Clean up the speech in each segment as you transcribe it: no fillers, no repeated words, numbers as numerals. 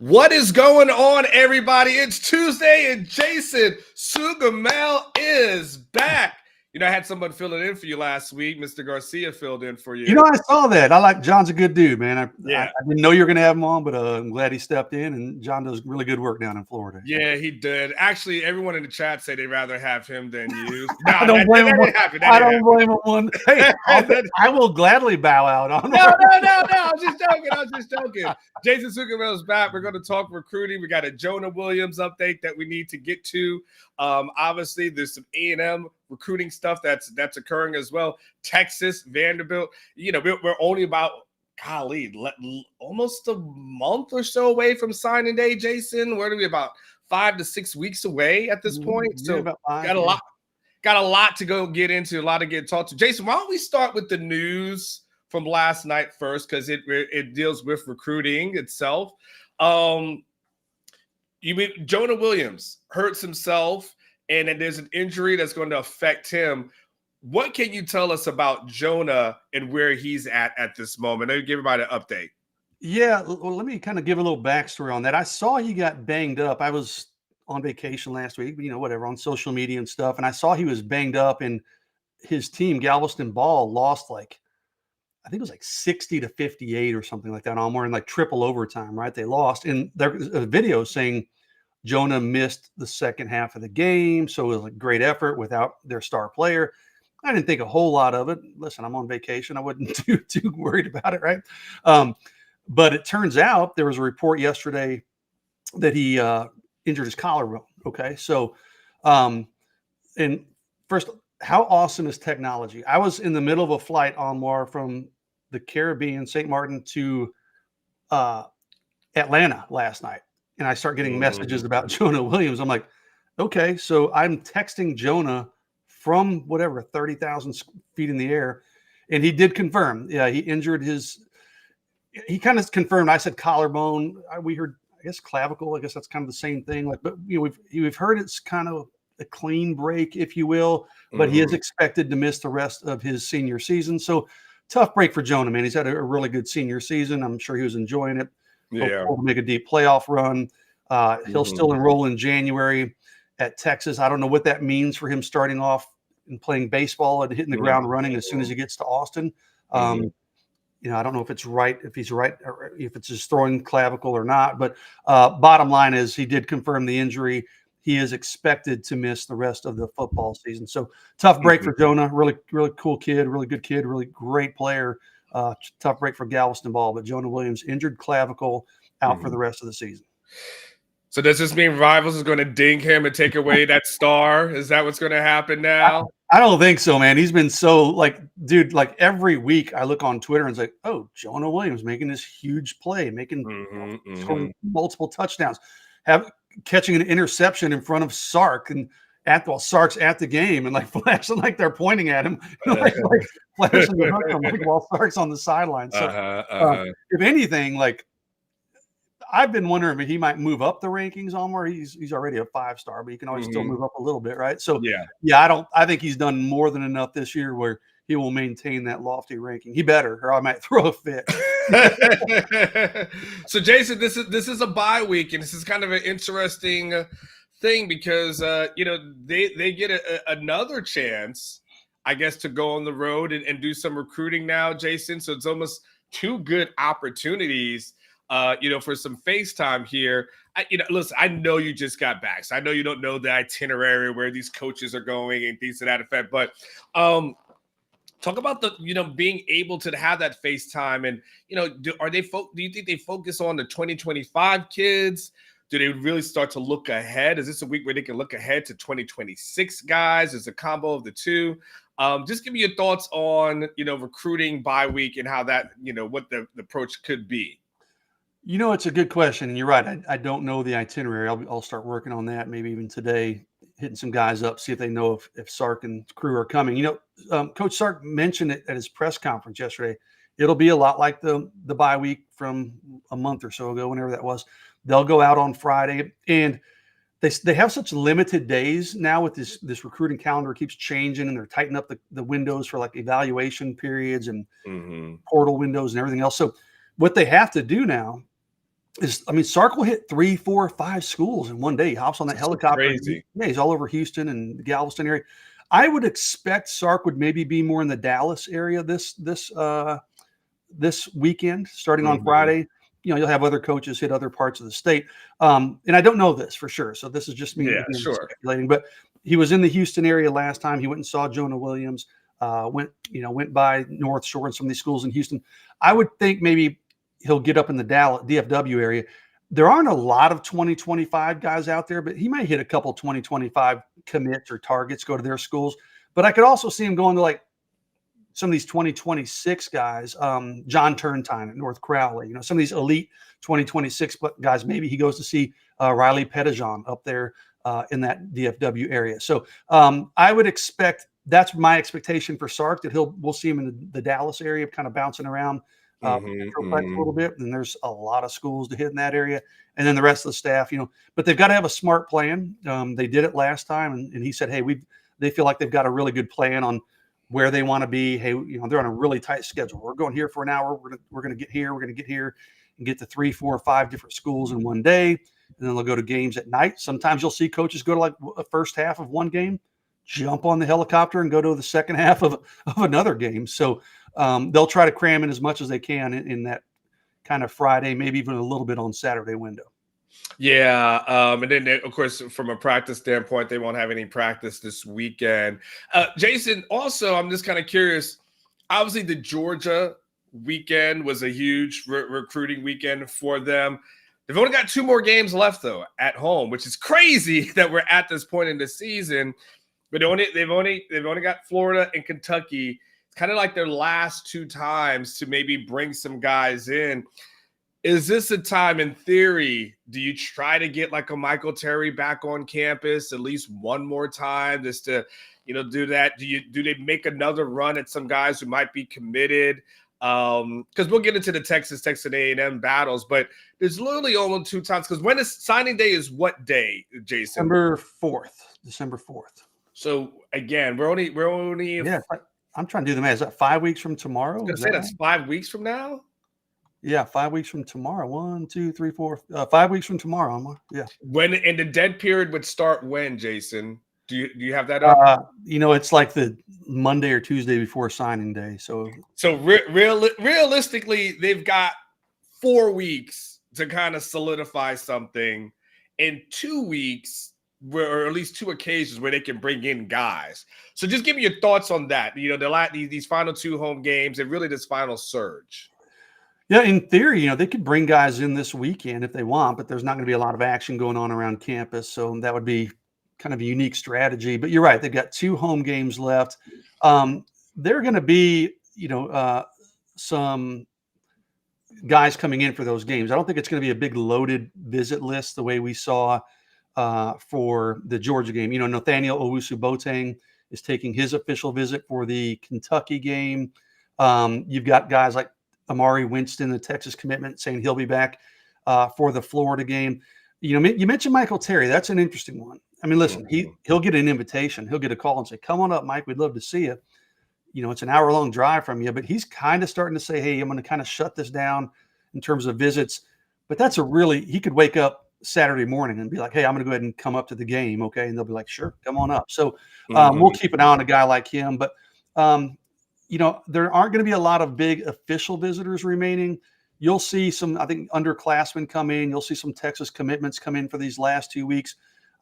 What is going on, everybody? It's Tuesday, and Jason Sugamel is back. I had someone filling in for you last week. Mr. Garcia filled in for you. I saw that. John's a good dude, man. I Yeah. didn't know you were going to have him on, but I'm glad he stepped in, and John does really good work down in Florida. Yeah, he did. Actually, everyone in the chat said they'd rather have him than you. No, I don't blame him. I don't blame him one. Hey, I will gladly bow out on. No. I was just joking. Jason Sugamel is back. We're going to talk recruiting. We got a Jonah Williams update that we need to get to. Obviously, there's some A&M recruiting stuff that's occurring as well. Texas, Vanderbilt. We're only about almost a month or so away from signing day. Jason, what are we, about 5 to 6 weeks away at this point? So got a lot to go get into, a lot to get talked to. Jason, why don't we start with the news from last night first, because it deals with recruiting itself. Jonah Williams hurts himself, and then there's an injury that's going to affect him. What can you tell us about Jonah and where he's at this moment? Let me give everybody an update. Yeah, well, let me kind of give a little backstory on that. I saw he got banged up. I was on vacation last week, whatever, on social media and stuff, and I saw he was banged up, and his team, Galveston Ball, lost I think it was 60 to 58 or something like that. We're in triple overtime, right? They lost. And there's a video saying Jonah missed the second half of the game. So it was a great effort without their star player. I didn't think a whole lot of it. Listen, I'm on vacation. I wasn't too worried about it, right? But it turns out there was a report yesterday that he injured his collarbone. Okay. So, and first, how awesome is technology? I was in the middle of a flight, Anwar, from the Caribbean, St. Martin, to Atlanta last night. And I start getting messages about Jonah Williams. I'm like, okay, so I'm texting Jonah from 30,000 feet in the air. And he did confirm. Yeah, he injured he kind of confirmed. I said collarbone. We heard, I guess, clavicle. I guess that's kind of the same thing. But we've heard it's kind of a clean break, if you will, but he is expected to miss the rest of his senior season. So tough break for Jonah, man. He's had a really good senior season. I'm sure he was enjoying it. Yeah. Hopeful to make a deep playoff run. He'll still enroll in January at Texas. I don't know what that means for him starting off and playing baseball and hitting the ground running as soon as he gets to Austin. I don't know if he's right, or if it's just throwing clavicle or not. But bottom line is he did confirm the injury. He is expected to miss the rest of the football season. So tough break for Jonah. Really, really cool kid, really good kid, really great player. Tough break for Galveston Ball. But Jonah Williams, injured clavicle, out for the rest of the season. So does this mean Rivals is going to ding him and take away that star? Is that what's going to happen now? I don't think so, man. He's been so dude, every week I look on Twitter and it's like, oh, Jonah Williams making this huge play, scoring multiple touchdowns, catching an interception in front of Sark and Sark's at the game and flashing they're pointing at him, flashing the hook while Sark's on the sideline. So if anything, I've been wondering if he might move up the rankings on where he's already a 5-star, but he can always still move up a little bit, right? So I think he's done more than enough this year where he will maintain that lofty ranking. He better, or I might throw a fit. So Jason, this is a bye week, and this is kind of an interesting thing because they get another chance, I guess, to go on the road and do some recruiting now, Jason. So it's almost two good opportunities for some FaceTime here. Listen, I know you just got back, so I know you don't know the itinerary where these coaches are going and things to that effect. But talk about the being able to have that FaceTime, and do you think they focus on the 2025 kids? Do they really start to look ahead? Is this a week where they can look ahead to 2026 guys? Is a combo of the two? Just give me your thoughts on recruiting bye week and how that what the approach could be. It's a good question, and you're right. I don't know the itinerary. I'll start working on that, maybe even today, hitting some guys up, see if they know if Sark and crew are coming. Coach Sark mentioned it at his press conference yesterday. It'll be a lot like the bye week from a month or so ago, whenever that was. They'll go out on Friday, and they have such limited days now with this recruiting calendar. It keeps changing, and they're tightening up the windows for evaluation periods and portal windows and everything else. So what they have to do now Sark will hit 3, 4, 5 schools in one day. He hops on that It's so helicopter. crazy. He's all over Houston and the Galveston area. I would expect Sark would maybe be more in the Dallas area this weekend, starting on Friday. You'll have other coaches hit other parts of the state. And I don't know this for sure, so this is just me speculating. But he was in the Houston area last time. He went and saw Jonah Williams. Went by North Shore and some of these schools in Houston. I would think maybe he'll get up in the Dallas DFW area. There aren't a lot of 2025 guys out there, but he might hit a couple 2025 commits or targets, go to their schools. But I could also see him going to like some of these 2026 guys, John Turntine at North Crowley, some of these elite 2026 guys. Maybe he goes to see Riley Pettijohn up there in that DFW area. So I would expect, that's my expectation for Sark, that we'll see him in the Dallas area, kind of bouncing around a little bit. And there's a lot of schools to hit in that area. And then the rest of the staff, but they've got to have a smart plan. They did it last time. And he said, hey, they feel like they've got a really good plan on where they want to be. Hey, they're on a really tight schedule. We're going here for an hour. We're going to get here. We're going to get here and get to 3, 4, 5 different schools in one day. And then they'll go to games at night. Sometimes you'll see coaches go to like a first half of one game, jump on the helicopter and go to the second half of another game. So they'll try to cram in as much as they can in that kind of Friday, maybe even a little bit on Saturday window. Yeah. And then, of course, from a practice standpoint, they won't have any practice this weekend. Jason, also, I'm just kind of curious. Obviously, the Georgia weekend was a huge recruiting weekend for them. They've only got 2 more games left, though, at home, which is crazy that we're at this point in the season. But they've only got Florida and Kentucky. It's kind of like their last 2 times to maybe bring some guys in. Is this a time, in theory, do you try to get like a Michael Terry back on campus at least one more time just to, do that? Do they make another run at some guys who might be committed? Because we'll get into the Texas A&M battles, but there's literally only 2 times. Because when is signing day? Is what day, Jason? December 4th. So again, we're only. Yeah, I'm trying to do the math. Is that 5 weeks from tomorrow? I was gonna say that's 5 weeks from now. Yeah, 5 weeks from tomorrow. 1, 2, 3, 4. 5 weeks from tomorrow. Yeah. When in the dead period would start when, Jason? Do you have that up? It's like the Monday or Tuesday before signing day. So realistically, they've got 4 weeks to kind of solidify something, in 2 weeks, or at least 2 occasions where they can bring in guys. So just give me your thoughts on that. These final 2 home games and really this final surge. Yeah, in theory, they could bring guys in this weekend if they want, but there's not going to be a lot of action going on around campus. So that would be kind of a unique strategy. But you're right. They've got 2 home games left. They're going to be, some guys coming in for those games. I don't think it's going to be a big loaded visit list the way we saw for the Georgia game. Nathaniel Owusu-Boateng is taking his official visit for the Kentucky game. You've got guys like Amari Winston, the Texas commitment, saying he'll be back for the Florida game. You mentioned Michael Terry. That's an interesting one. Listen, he'll get an invitation. He'll get a call and say, come on up, Mike. We'd love to see you. It's an hour-long drive from you, but he's kind of starting to say, hey, I'm going to kind of shut this down in terms of visits. But he could wake up Saturday morning and be like, hey, I'm going to go ahead and come up to the game, okay? And they'll be like, sure, come on up. So we'll keep an eye on a guy like him. But there aren't going to be a lot of big official visitors remaining. You'll see some, I think, underclassmen come in. You'll see some Texas commitments come in for these last 2 weeks.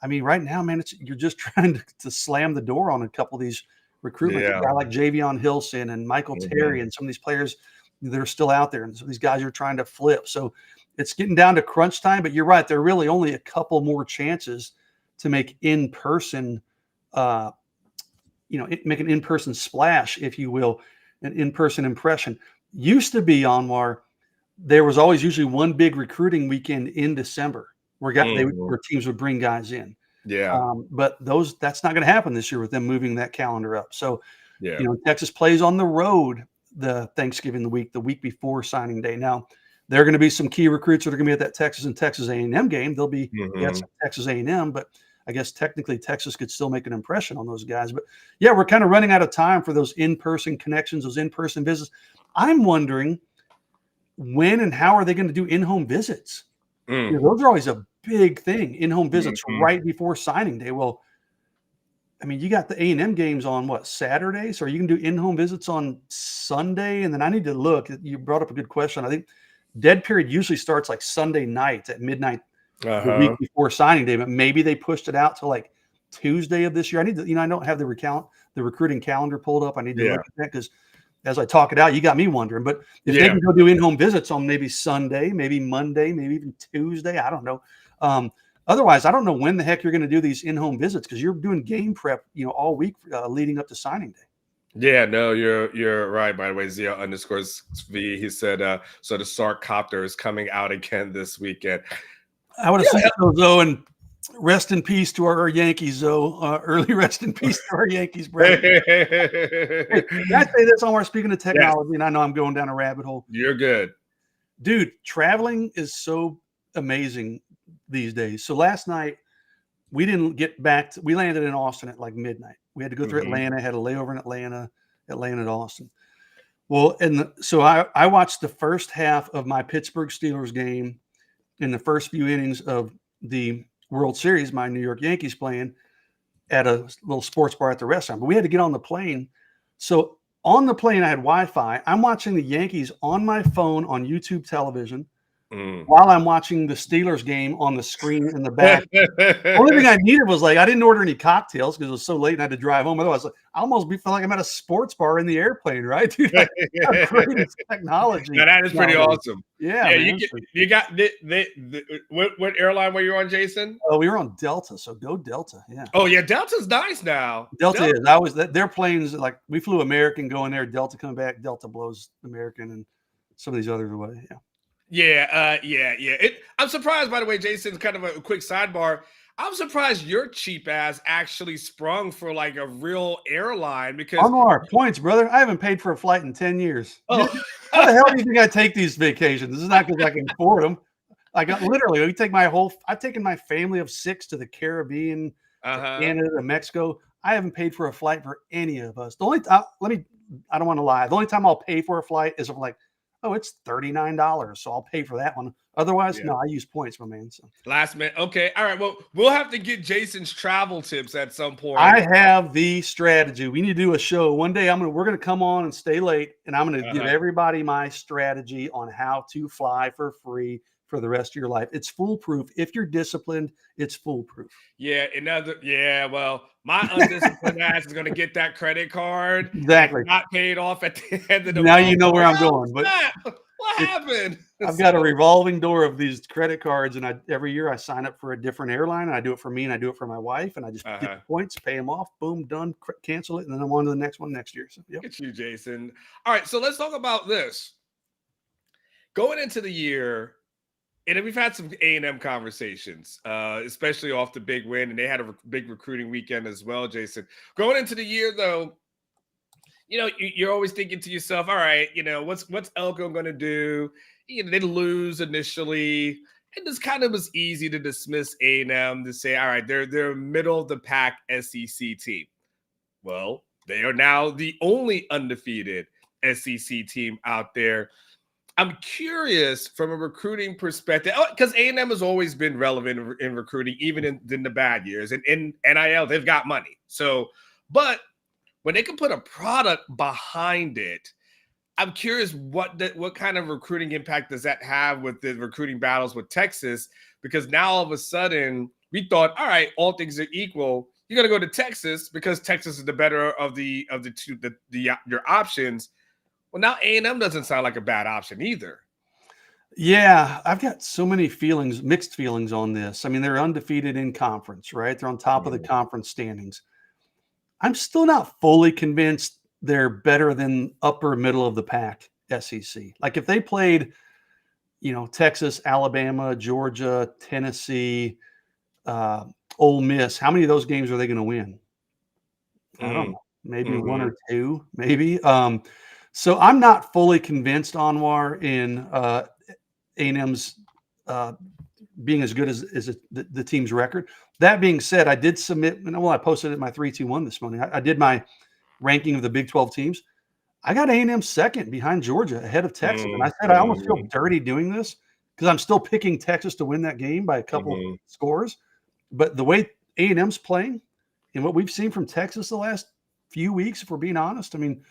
Right now, man, you're just trying to slam the door on a couple of these recruitments. Yeah. A guy like Javion Hilson and Michael Terry and some of these players that are still out there. And some of these guys you're trying to flip. So it's getting down to crunch time. But you're right. There are really only a couple more chances to make in-person make an in-person splash, if you will, an in-person impression. Used to be, Anwar, there was always usually one big recruiting weekend in December where teams would bring guys in. Yeah. But that's not going to happen this year with them moving that calendar up. So, Texas plays on the road the week before signing day. Now, there are going to be some key recruits that are going to be at that Texas and Texas A&M game. They'll be at Texas A&M, but I guess technically Texas could still make an impression on those guys. But yeah, we're kind of running out of time for those in-person connections, those in-person visits. I'm wondering when and how are they going to do in-home visits? You know, those are always a big thing. In-home visits Mhm. right before signing day. Well, I mean, you got the A&M games on what, Saturday? So you can do in-home visits on Sunday. And then I need to look. You brought up a good question. I think dead period usually starts like Sunday night at midnight the week Uh-huh. before signing day, but maybe they pushed it out to like Tuesday of this year. I need to, I don't have the recruiting calendar pulled up. I need to Yeah. look at that because as I talk it out, you got me wondering. But if they Yeah. can go do in-home visits on maybe Sunday, maybe Monday, maybe even Tuesday, I don't know. Otherwise, I don't know when the heck you're going to do these in-home visits because you're doing game prep, all week leading up to signing day. Yeah, no, you're right. By the way, Zia underscores V. He said, so the Sark copter is coming out again this weekend. I would assume so, Zoe, and rest in peace to our Yankees, Zoe. Early rest in peace to our Yankees, brother. Hey, can I say this, Omar? Speaking of technology, and I know I'm going down a rabbit hole. You're good. Dude, traveling is so amazing these days. So last night, we didn't get back. We landed in Austin at like midnight. We had to go through Atlanta, had a layover in Atlanta to Austin. Well, so I watched the first half of my Pittsburgh Steelers game in the first few innings of the World Series, my New York Yankees playing at a little sports bar at the restaurant. But we had to get on the plane. So on the plane, I had Wi-Fi. I'm watching the Yankees on my phone on YouTube television while I'm watching the Steelers game on the screen in the back. The only thing I needed was I didn't order any cocktails because it was so late and I had to drive home. Otherwise, I almost feel like I'm at a sports bar in the airplane, right? Dude, how great is technology? Now, that is pretty awesome. Yeah, man. You got what airline were you on, Jason? Oh, we were on Delta, so go Delta. Yeah. Oh yeah, Delta's nice now. Delta is. Their planes, like we flew American going there, Delta coming back. Delta blows American and some of these others away. Yeah. Yeah. I'm surprised, by the way, Jason, kind of a quick sidebar. I'm surprised your cheap ass actually sprung for like a real airline because Anwar, points, brother. I haven't paid for a flight in 10 years. Oh. How the hell do you think I take these vacations? This is not because I can afford them. Literally, I've taken my family of 6 to the Caribbean, to Canada, to Mexico. I haven't paid for a flight for any of us. The only I don't want to lie. The only time I'll pay for a flight is if I'm like, oh, it's $39, so I'll pay for that one. Otherwise, no, I use points, my man. So. Last minute. Okay. All right. Well, we'll have to get Jason's travel tips at some point. I have the strategy. We need to do a show. One day we're gonna come on and stay late, and I'm gonna give everybody my strategy on how to fly for free for the rest of your life. It's foolproof. If you're disciplined, it's foolproof. Yeah. Well, my undisciplined ass is going to get that credit card. Exactly. Not paid off at the end of the now month. You know where I'm going. But what happened? I've got a revolving door of these credit cards, and every year I sign up for a different airline, and I do it for me and I do it for my wife, and I just get the points, pay them off, boom, done, cancel it, and then I'm on to the next one next year. So, Look at you, Jason. All right, so let's talk about this. Going into the year, and we've had some A&M conversations, especially off the big win, and they had a big recruiting weekend as well, Jason. Going into the year, though, you're always thinking to yourself, all right, what's Elko going to do? They lose initially, and this kind of was easy to dismiss A&M to say, all right, they're a middle of the pack SEC team. Well, they are now the only undefeated SEC team out there. I'm curious from a recruiting perspective, because A&M has always been relevant in recruiting, even in the bad years. And in NIL, they've got money. So, but when they can put a product behind it, I'm curious what kind of recruiting impact does that have with the recruiting battles with Texas? Because now all of a sudden we thought, all right, all things are equal. You're gonna go to Texas because Texas is the better of the two your options. Well, now A&M doesn't sound like a bad option either. Yeah, I've got so many mixed feelings on this. I mean, they're undefeated in conference, right? They're on top of the conference standings. I'm still not fully convinced they're better than upper middle of the pack SEC. Like if they played, Texas, Alabama, Georgia, Tennessee, Ole Miss, how many of those games are they going to win? I don't know. Maybe one or two, maybe. So I'm not fully convinced, Anwar, in A&M's being as good as the team's record. That being said, I did submit. I posted it in my 3-2-1 this morning. I did my ranking of the Big 12 teams. I got A&M second behind Georgia, ahead of Texas. And I said I almost feel dirty doing this because I'm still picking Texas to win that game by a couple scores. But the way A&M's playing and what we've seen from Texas the last few weeks, if we're being honest, I mean,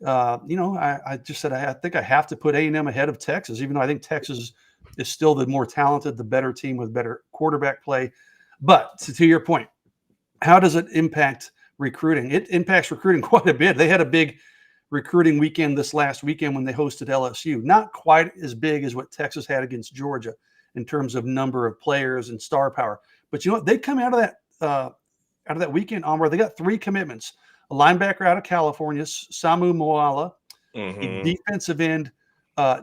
I just said I think I have to put A&M ahead of Texas, even though I think Texas is still the more talented, the better team with better quarterback play. But to your point, how does it impact recruiting? It impacts recruiting quite a bit. They had a big recruiting weekend this last weekend when they hosted LSU. Not quite as big as what Texas had against Georgia in terms of number of players and star power. But you know what? They come out of that weekend on where they got 3 commitments: a linebacker out of California, Samu Moala, a defensive end,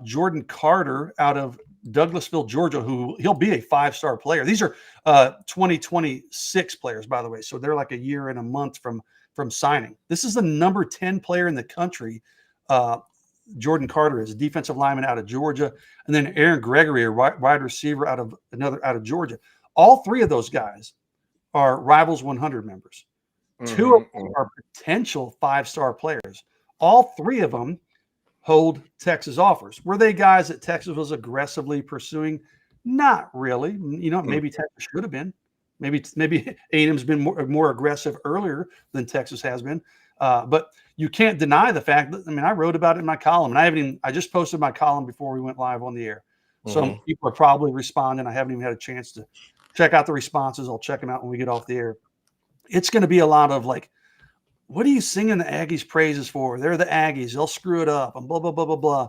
Jordan Carter out of Douglasville, Georgia, who he'll be a 5-star player. These are 2026 players, by the way. So they're like a year and a month from signing. This is the number 10 player in the country. Jordan Carter is a defensive lineman out of Georgia. And then Aaron Gregory, a wide receiver out of Georgia. All 3 of those guys are Rivals 100 members. 2 of them are potential 5-star players. All 3 of them hold Texas offers. Were they guys that Texas was aggressively pursuing? Not really. Maybe Texas should have been. Maybe A&M's been more aggressive earlier than Texas has been. But you can't deny the fact that, I wrote about it in my column, and I just posted my column before we went live on the air. Some people are probably responding. I haven't even had a chance to check out the responses. I'll check them out when we get off the air. It's going to be a lot of like, what are you singing the Aggies praises for? They're the Aggies. They'll screw it up and blah, blah, blah, blah, blah.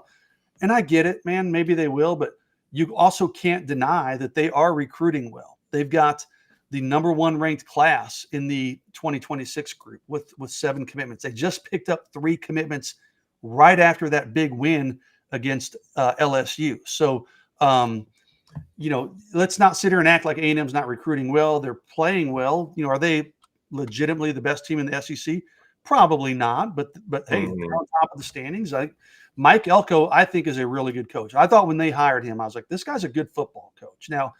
And I get it, man. Maybe they will, but you also can't deny that they are recruiting well. They've got the number 1 ranked class in the 2026 group with 7 commitments. They just picked up 3 commitments right after that big win against LSU. So, let's not sit here and act like A&M's not recruiting well. They're playing well. Are they legitimately the best team in the SEC? Probably not, but hey, they're on top of the standings. Mike Elko, I think, is a really good coach. I thought when they hired him, I was like, this guy's a good football coach. Now,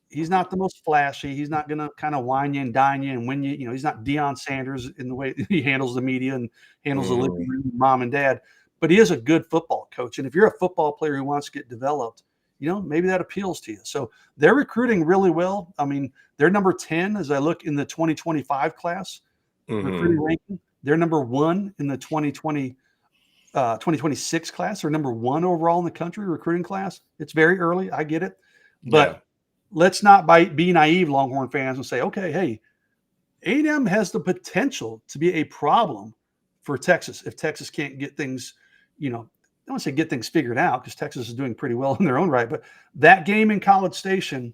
he's not the most flashy. He's not going to kind of wine you and dine you and win you. He's not Deion Sanders in the way he handles the media and handles the living room, mom and dad. But he is a good football coach. And if you're a football player who wants to get developed, maybe that appeals to you. So they're recruiting really well. They're number 10 as I look in the 2025 class recruiting ranking. They're number 1 in the 2026 class. They're number 1 overall in the country recruiting class. It's very early. I get it. But let's not be naive Longhorn fans and say, okay, hey, A&M has the potential to be a problem for Texas if Texas can't get things, I don't want to say get things figured out because Texas is doing pretty well in their own right. But that game in College Station,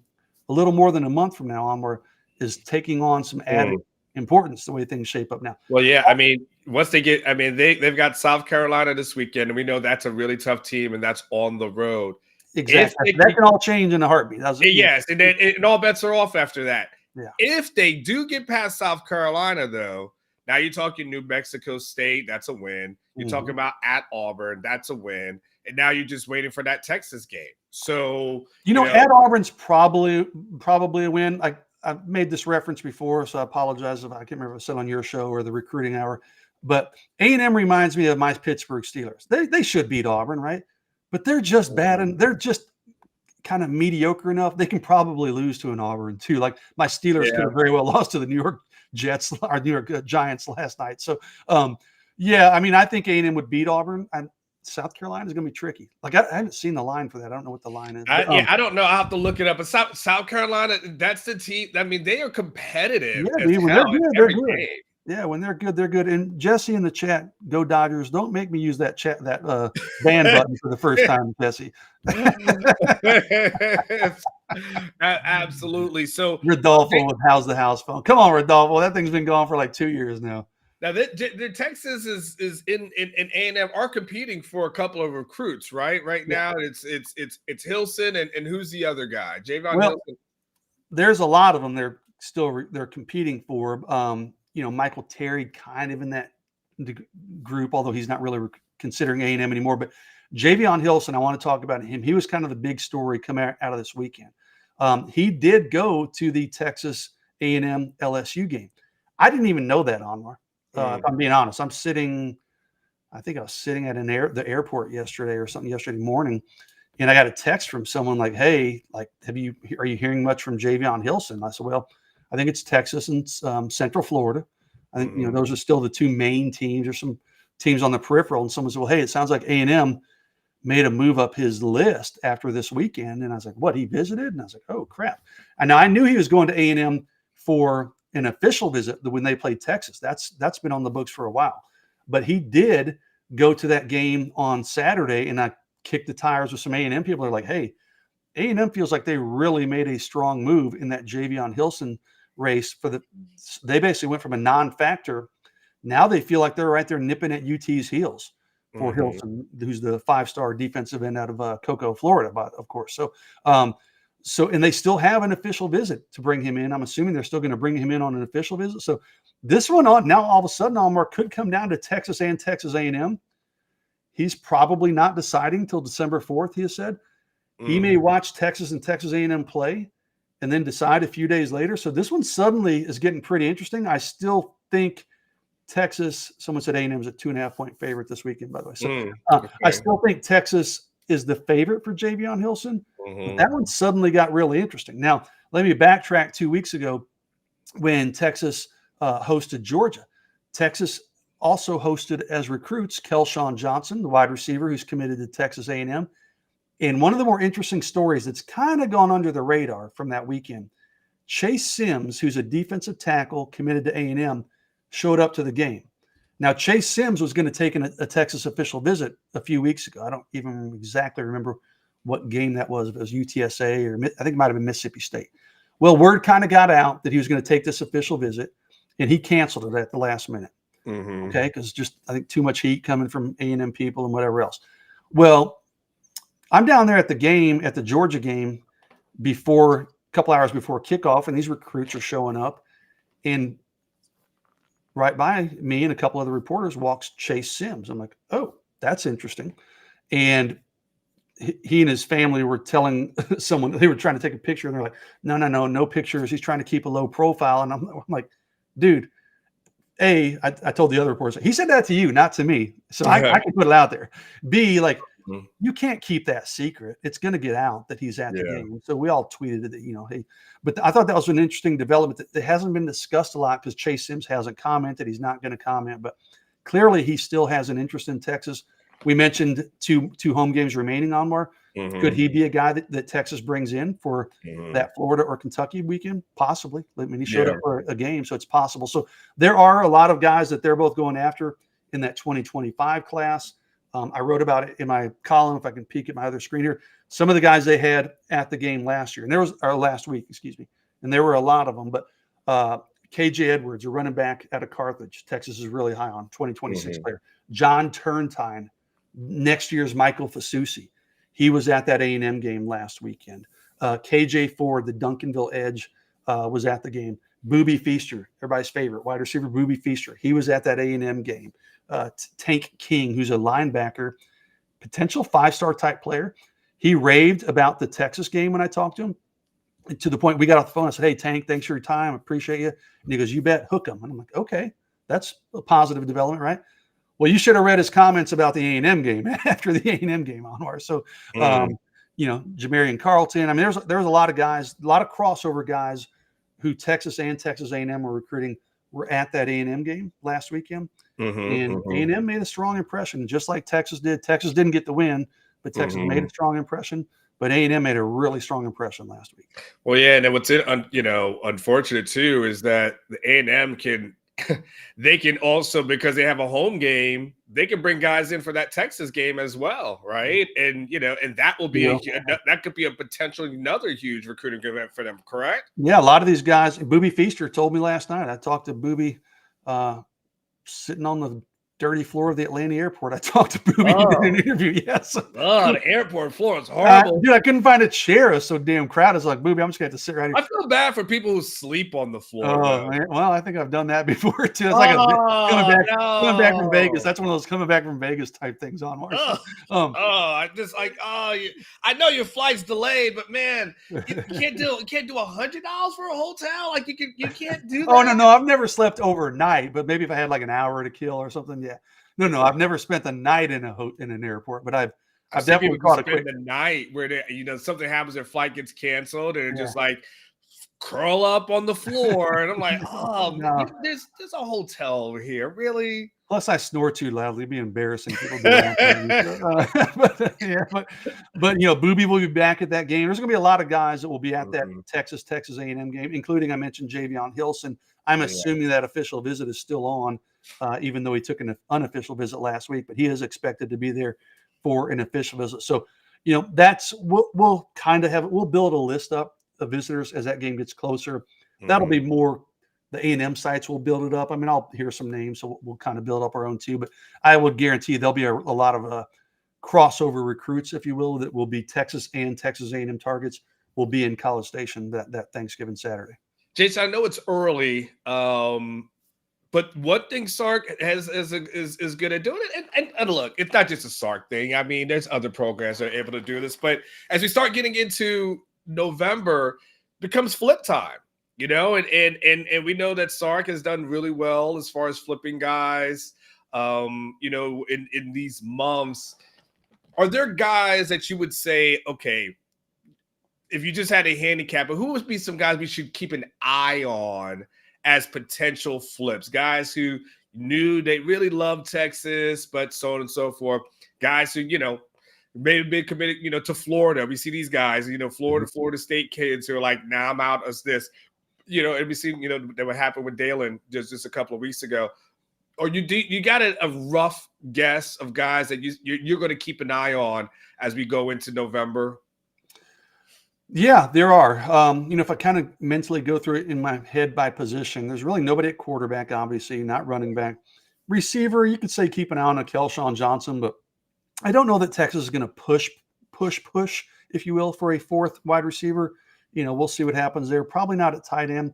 a little more than a month from now onward, is taking on some added importance the way things shape up now. Well, yeah, once they get, they've got South Carolina this weekend, and we know that's a really tough team, and that's on the road. Exactly. That can all change in a heartbeat. Yes, and then all bets are off after that. Yeah. If they do get past South Carolina, though, now you're talking New Mexico State, that's a win. You're talking about at Auburn, that's a win. And now you're just waiting for that Texas game. So, at Auburn's probably a win. I've made this reference before, so I apologize if I can't remember if I said on your show or the recruiting hour. But A&M reminds me of my Pittsburgh Steelers. They should beat Auburn, right? But they're just bad, and they're just kind of mediocre enough. They can probably lose to an Auburn too. Like my Steelers could have very well lost to the New York Jets or New York Giants last night. So, I think A&M would beat Auburn. And South Carolina is going to be tricky. I haven't seen the line for that. I don't know what the line is. I don't know. I'll have to look it up. But South Carolina, that's the team. They are competitive. Yeah, when they're good, they're good. Yeah, when they're good, they're good. And Jesse in the chat, go Dodgers. Don't make me use that ban button for the first time, Jesse. Absolutely. So Rodolfo with How's the House phone. Come on, Rodolfo. That thing's been gone for like 2 years now. Now, the Texas is in A&M are competing for a couple of recruits, right? Right now, it's Hilson and who's the other guy? Javon Hilson. There's a lot of them. They're competing for. Michael Terry kind of in that group, although he's not really considering A&M anymore. But Javion Hilson, I want to talk about him. He was kind of the big story coming out of this weekend. He did go to the Texas A&M LSU game. I didn't even know that, Anwar. If I'm being honest, I think I was sitting at the airport yesterday morning, And I got a text from someone like, "Hey, like, are you hearing much from Javion Hilson?" I said, "Well, I think it's Texas and Central Florida. I think those are still the two main teams. There's some teams on the peripheral." And someone said, "Well, hey, it sounds like A&M made a move up his list after this weekend." And I was like, "What? He visited?" And I was like, "Oh crap!" And now I knew he was going to A&M for an official visit when they played Texas. That's been on the books for a while, but he did go to that game on Saturday, and I kicked the tires with some A&M people. They're like, "Hey, A&M feels like they really made a strong move in that Javion Hilson race they basically went from a non-factor. Now they feel like they're right there nipping at UT's heels for Hilson, who's the 5-star defensive end out of Cocoa, Florida, of course. And they still have an official visit to bring him in. I'm assuming they're still going to bring him in on an official visit. So this one now all of a sudden, Almar, could come down to Texas and Texas A&M. He's probably not deciding till December 4th, he has said. He may watch Texas and Texas A&M play and then decide a few days later. So this one suddenly is getting pretty interesting. I still think Texas, someone said A&M is a 2.5-point favorite this weekend, by the way. So I still think Texas is the favorite for Javion Hilson. But that one suddenly got really interesting. Now, let me backtrack 2 weeks ago when Texas hosted Georgia. Texas also hosted as recruits Kelshawn Johnson, the wide receiver who's committed to Texas A&M. And one of the more interesting stories that's kind of gone under the radar from that weekend, Chase Sims, who's a defensive tackle committed to A&M, showed up to the game. Now, Chase Sims was going to take a Texas official visit a few weeks ago. I don't even exactly remember what game that was. If it was UTSA or I think it might have been Mississippi State. Well, word kind of got out that he was going to take this official visit, and he canceled it at the last minute. Okay, because just I think too much heat coming from A&M people and whatever else. Well, I'm down there at the game, at the Georgia game, a couple hours before kickoff, and these recruits are showing up. And right by me and a couple other reporters walks Chase Sims. I'm like, oh, that's interesting. And he and his family were telling someone, they were trying to take a picture, and they're like, no pictures. He's trying to keep a low profile. And I'm like, dude, I told the other reporters, he said that to you, not to me. So I can put it out there. B, like, you can't keep that secret. It's going to get out that he's at the game. So we all tweeted it, hey, but I thought that was an interesting development that hasn't been discussed a lot because Chase Sims hasn't commented. He's not going to comment, but clearly he still has an interest in Texas. We mentioned two home games remaining, Anwar. Could he be a guy that Texas brings in for that Florida or Kentucky weekend? Possibly. I mean, he showed up for a game, so it's possible. So there are a lot of guys that they're both going after in that 2025 class. I wrote about it in my column, if I can peek at my other screen here. Some of the guys they had at the game last week, and there were a lot of them. But KJ Edwards, a running back out of Carthage, Texas is really high on, 2026 player. John Turntine, next year's Michael Fasusi. He was at that A&M game last weekend. KJ Ford, the Duncanville edge, was at the game. Boobie Feaster, everybody's favorite wide receiver, Boobie Feaster. He was at that A&M game. Tank King, who's a linebacker, potential 5-star type player. He raved about the Texas game when I talked to him, to the point we got off the phone. I said, hey, Tank, thanks for your time. Appreciate you. And he goes, you bet, hook him. And I'm like, okay, that's a positive development, right? Well, you should have read his comments about the A&M game after the A&M game, Anwar. So, Jamarian Carlton. I mean, there was a lot of guys, a lot of crossover guys who Texas and Texas A&M were recruiting were at that A&M game last weekend. And A&M made a strong impression, just like Texas did. Texas didn't get the win, but Texas made a strong impression. But A&M made a really strong impression last week. Well, yeah, and then what's unfortunate too is that the A&M they can also, because they have a home game, they can bring guys in for that Texas game as well, right? And and that will be that could be a potential another huge recruiting event for them, correct? Yeah, a lot of these guys. Boobie Feaster told me last night. I talked to Boobie sitting on the dirty floor of the Atlanta airport. I talked to Boobie in an interview. Yes. Oh, the airport floor is horrible. Dude, I couldn't find a chair. It was so damn crowded. It's like, Boobie, I'm just going to have to sit right here. I feel bad for people who sleep on the floor. Oh, man. Well, I think I've done that before, too. It's like coming back from Vegas. That's one of those coming back from Vegas type things on March. I know your flight's delayed, but man, you can't do $100 for a hotel. Like you can't do that. Oh, no, I've never slept overnight, but maybe if I had like an hour to kill or something. Yeah. No, I've never spent the night in an airport, but I've I've seen people just spend the night where something happens, their flight gets canceled, and just like curl up on the floor, and I'm like, oh, no. There's a hotel over here, really. Plus, I snore too loudly. It'd be embarrassing. People be laughing but Booby will be back at that game. There's going to be a lot of guys that will be at that Texas A&M game, including I mentioned Javion Hilson. I'm assuming that official visit is still on, even though he took an unofficial visit last week. But he is expected to be there for an official visit. So, that's we'll kind of we'll build a list up of visitors as that game gets closer. That'll be more. The A&M sites will build it up. I mean, I'll hear some names, so we'll kind of build up our own too. But I would guarantee there'll be a lot of crossover recruits, if you will, that will be Texas and Texas A&M targets will be in College Station that Thanksgiving Saturday. Jason, I know it's early, but one thing Sark is good at doing it, and look, it's not just a Sark thing. I mean, there's other programs that are able to do this, but as we start getting into November, it becomes flip time. And we know that Sark has done really well as far as flipping guys, in these months. Are there guys that you would say, okay, if you just had a handicap, but who would be some guys we should keep an eye on as potential flips? Guys who knew they really loved Texas, but so on and so forth. Guys who, maybe been committed, to Florida. We see these guys, Florida State kids who are like, now I'm out as this. And we see, that what happened with Dalen just a couple of weeks ago. Or you got a rough guess of guys that you're going to keep an eye on as we go into November? Yeah, there are. If I kind of mentally go through it in my head by position, there's really nobody at quarterback, obviously, not running back. Receiver, you could say keep an eye on Kelshawn Johnson, but I don't know that Texas is going to push, if you will, for a fourth wide receiver. We'll see what happens there. Probably not at tight end.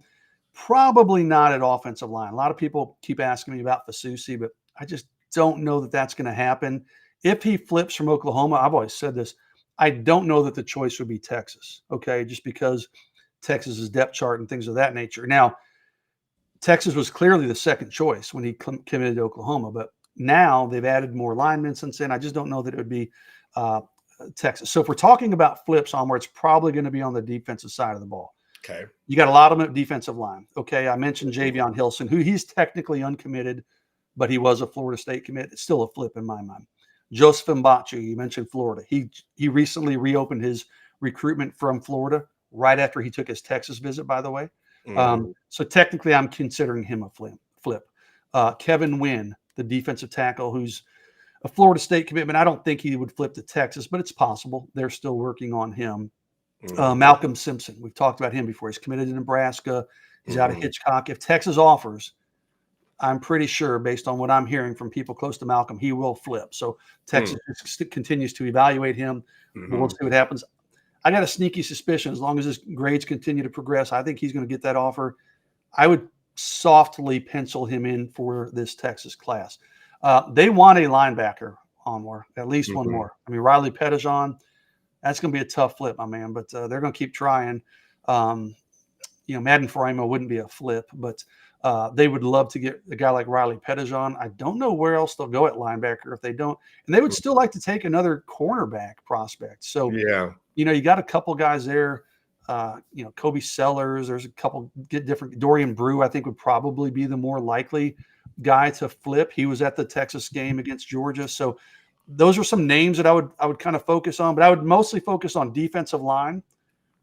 Probably not at offensive line. A lot of people keep asking me about Fasusi, but I just don't know that that's going to happen. If he flips from Oklahoma, I've always said this, I don't know that the choice would be Texas, okay, just because Texas's depth chart and things of that nature. Now, Texas was clearly the second choice when he committed to Oklahoma, but now they've added more linemen since then. I just don't know that it would be Texas. So if we're talking about flips on where it's probably going to be on the defensive side of the ball. Okay. You got a lot of them at defensive line. Okay. I mentioned Javion Hilson, who he's technically uncommitted, but he was a Florida State commit. It's still a flip in my mind. Joseph Mbachu, you mentioned Florida. He recently reopened his recruitment from Florida right after he took his Texas visit, by the way. So technically I'm considering him a flip. Kevin Wynn, the defensive tackle, who's a Florida State commitment. I don't think he would flip to Texas, but it's possible. They're still working on him. Malcolm Simpson, we've talked about him before. He's committed to Nebraska. He's out of Hitchcock. If Texas offers, I'm pretty sure, based on what I'm hearing from people close to Malcolm, he will flip. So Texas continues to evaluate him. We'll see what happens. I got a sneaky suspicion, as long as his grades continue to progress, I think he's going to get that offer. I would softly pencil him in for this Texas class. They want a linebacker on more, at least one more. I mean, Riley Pettijon, that's going to be a tough flip, my man, but they're going to keep trying. Madden Faraimo wouldn't be a flip, but they would love to get a guy like Riley Pettijon. I don't know where else they'll go at linebacker if they don't. And they would still like to take another cornerback prospect. So, you got a couple guys there. Kobe Sellers, there's a couple different. Dorian Brew, I think, would probably be the more likely guy to flip. He was at the Texas game against Georgia. So those are some names that I would kind of focus on, but I would mostly focus on defensive line.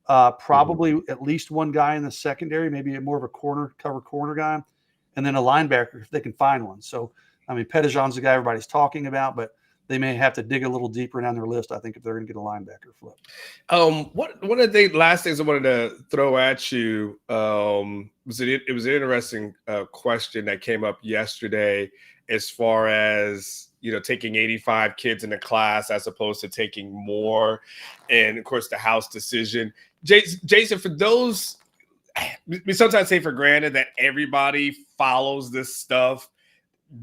Probably at least one guy in the secondary, maybe more of a cover corner guy, and then a linebacker if they can find one. So, I mean, Pettijon's the guy everybody's talking about, but they may have to dig a little deeper down their list, I think, if they're going to get a linebacker flip. One of the last things I wanted to throw at you was an interesting question that came up yesterday as far as, taking 85 kids in a class as opposed to taking more. And, of course, the House decision. Jason, for those, we sometimes take for granted that everybody follows this stuff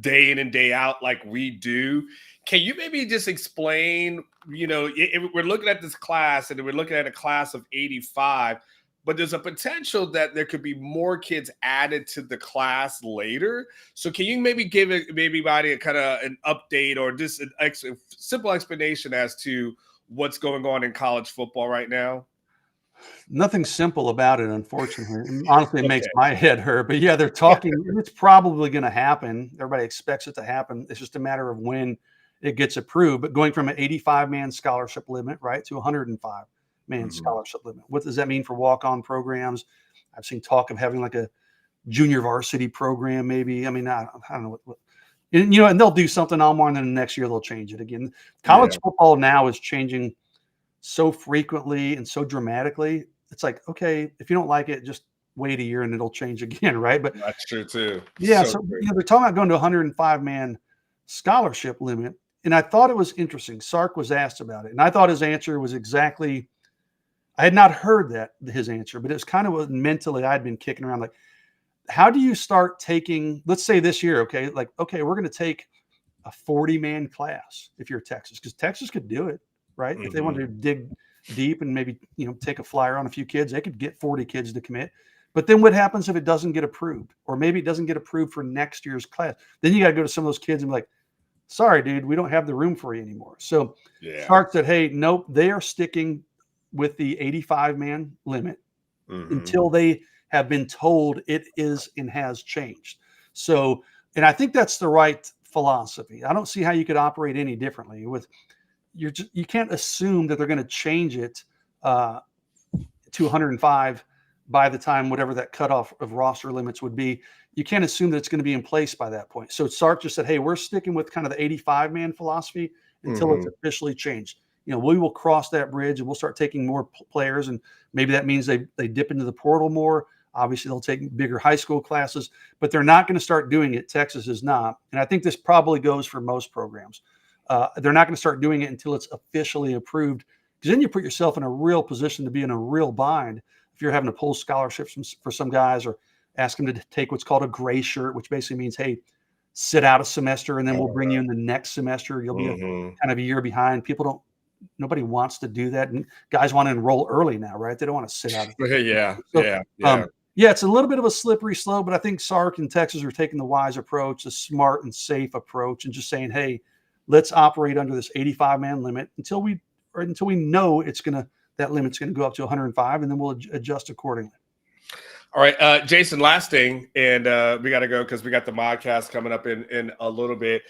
day in and day out like we do. Can you maybe just explain, if we're looking at this class and we're looking at a class of 85, but there's a potential that there could be more kids added to the class later. So can you maybe give everybody a kind of an update or just a simple explanation as to what's going on in college football right now? Nothing simple about it, unfortunately. And honestly, it makes Okay. my head hurt. But yeah, they're talking. It's probably going to happen. Everybody expects it to happen. It's just a matter of when it gets approved. But going from an 85-man scholarship limit, right, to a 105-man scholarship limit. What does that mean for walk-on programs? I've seen talk of having like a junior varsity program, maybe. I mean, I don't know what and, and they'll do something on more, and then the next year they'll change it again. College football now is changing so frequently and so dramatically. It's like, okay, if you don't like it, just wait a year and it'll change again, right? But That's true too. yeah, so they're talking about going to 105-man scholarship limit, and I thought it was interesting. Sark was asked about it, and I thought his answer was exactly. I had not heard his answer, but it was kind of what mentally I'd been kicking around. Like, how do you start taking? Let's say this year, okay, like okay, we're going to take a 40-man class if you're Texas, because Texas could do it, right? If they wanted to dig deep and maybe take a flyer on a few kids, they could get 40 kids to commit. But then what happens if it doesn't get approved, or maybe it doesn't get approved for next year's class? Then you got to go to some of those kids and be like, sorry, dude, we don't have the room for you anymore. So Clark said, hey, nope, they are sticking with the 85-man limit until they have been told it is and has changed. So, and I think that's the right philosophy. I don't see how you could operate any differently. You can't assume that they're going to change it to 105 by the time whatever that cutoff of roster limits would be. You can't assume that it's going to be in place by that point. So Sark just said, hey, we're sticking with kind of the 85-man philosophy until it's officially changed. We will cross that bridge and we'll start taking more players, and maybe that means they dip into the portal more. Obviously, they'll take bigger high school classes, but they're not going to start doing it. Texas is not. And I think this probably goes for most programs. They're not going to start doing it until it's officially approved, because then you put yourself in a real position to be in a real bind if you're having to pull scholarships for some guys, or ask them to take what's called a gray shirt, which basically means, hey, sit out a semester and then we'll bring you in the next semester. You'll be kind of a year behind. Nobody wants to do that. And guys want to enroll early now, right? They don't want to sit out. Yeah, it's a little bit of a slippery slope, but I think Sark and Texas are taking the wise approach, the smart and safe approach, and just saying, hey, let's operate under this 85-man limit until we know that limit's going to go up to 105, and then we'll adjust accordingly. All right, Jason, last thing, and we got to go because we got the modcast coming up in a little bit.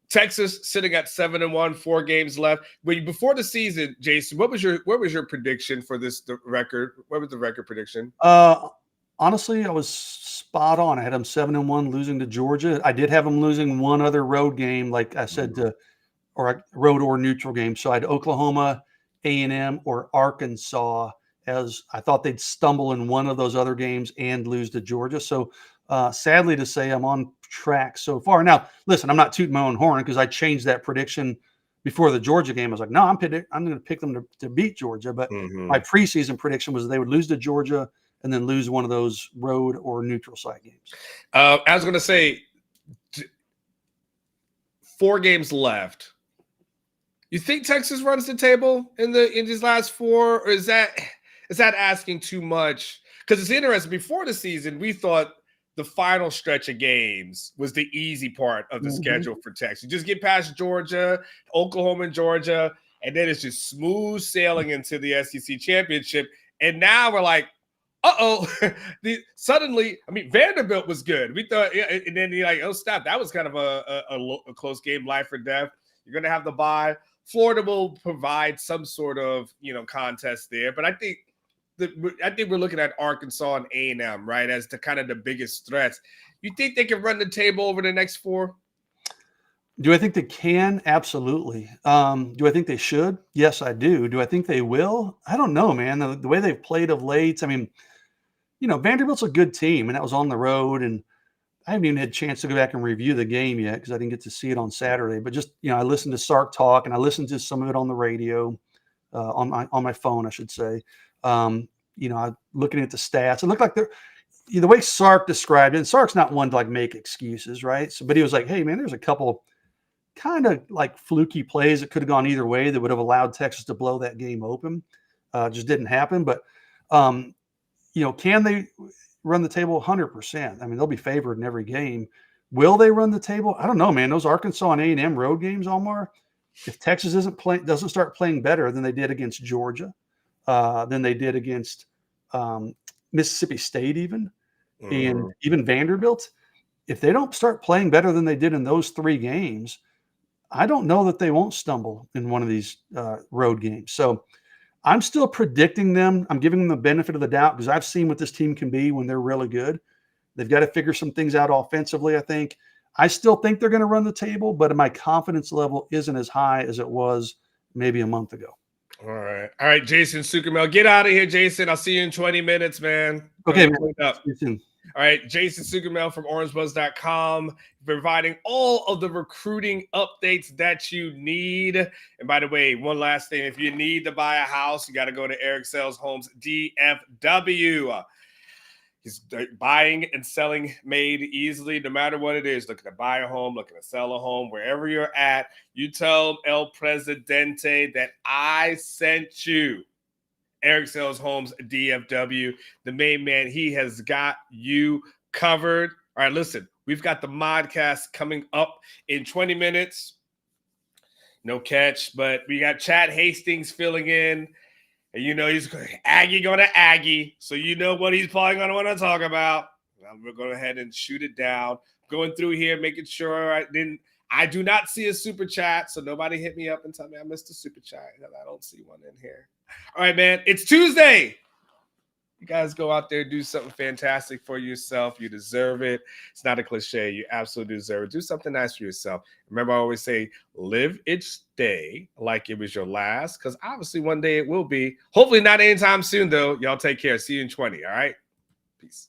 Texas sitting at 7-1, 4 games left. Before the season, Jason, what was your prediction for the record? What was the record prediction? Honestly, I was spot on. I had them 7-1, losing to Georgia. I did have them losing one other road game, like I said, or a road or neutral game. So I had Oklahoma, A&M, or Arkansas, as I thought they'd stumble in one of those other games and lose to Georgia. So sadly to say, I'm on track so far. Now, listen, I'm not tooting my own horn, because I changed that prediction before the Georgia game. I was like, no, I'm going to pick them to beat Georgia. But my preseason prediction was they would lose to Georgia and then lose one of those road or neutral site games. I was going to say 4 games left. You think Texas runs the table in these last 4, or is that asking too much? Because it's interesting. Before the season, we thought the final stretch of games was the easy part of the schedule for Texas. You just get past Georgia, Oklahoma, and Georgia, and then it's just smooth sailing into the SEC championship. And now we're like, suddenly, I mean, Vanderbilt was good. We thought, and then you're like, oh, stop. That was kind of a close game, life or death. You're going to have the bye. Florida will provide some sort of, contest there. But I think we're looking at Arkansas and A&M, right, as the kind of the biggest threats. You think they can run the table over the next 4? Do I think they can? Absolutely. Do I think they should? Yes, I do. Do I think they will? I don't know, man. The way they've played of late, I mean, Vanderbilt's a good team, and that was on the road, and I haven't even had a chance to go back and review the game yet because I didn't get to see it on Saturday. But just, I listened to Sark talk, and I listened to some of it on the radio, on my phone, I should say. I looking at the stats, it looked like the way Sark described it. And Sark's not one to make excuses, right? So, but he was like, "Hey, man, there's a couple kind of fluky plays that could have gone either way that would have allowed Texas to blow that game open. Just didn't happen. But Can they run the table? 100%. I mean, they'll be favored in every game. Will they run the table? I don't know, man. Those Arkansas and A&M road games, Omar, if Texas doesn't start playing better than they did against Georgia, than they did against Mississippi State and even Vanderbilt, if they don't start playing better than they did in those 3 games, I don't know that they won't stumble in one of these road games. So I'm still predicting them. I'm giving them the benefit of the doubt because I've seen what this team can be when they're really good. They've got to figure some things out offensively, I think. I still think they're going to run the table, but my confidence level isn't as high as it was maybe a month ago. All right, Jason Sukumel, get out of here, Jason. I'll see you in 20 minutes, man. Okay, man. See you soon. All right, Jason Sukumel from orangebuzz.com, providing all of the recruiting updates that you need. And by the way, one last thing, if you need to buy a house, you got to go to Eric Sales Homes DFW. He's buying and selling made easily, no matter what it is. Looking to buy a home, looking to sell a home, wherever you're at, you tell El Presidente that I sent you. Eric Sales Homes DFW, the main man. He has got you covered. All right, listen, we've got the modcast coming up in 20 minutes. No catch, but we got Chad Hastings filling in. And he's Aggie going to Aggie. So you know what he's probably going to want to talk about. I'm going to go ahead and shoot it down. Going through here, making sure I do not see a super chat. So nobody hit me up and tell me I missed a super chat. I don't see one in here. All right, man. It's Tuesday. You guys go out there, do something fantastic for yourself. You deserve it. It's not a cliche. You absolutely deserve it. Do something nice for yourself. Remember, I always say, live each day like it was your last, because obviously one day it will be. Hopefully not anytime soon, though. Y'all take care. See you in 20, all right? Peace.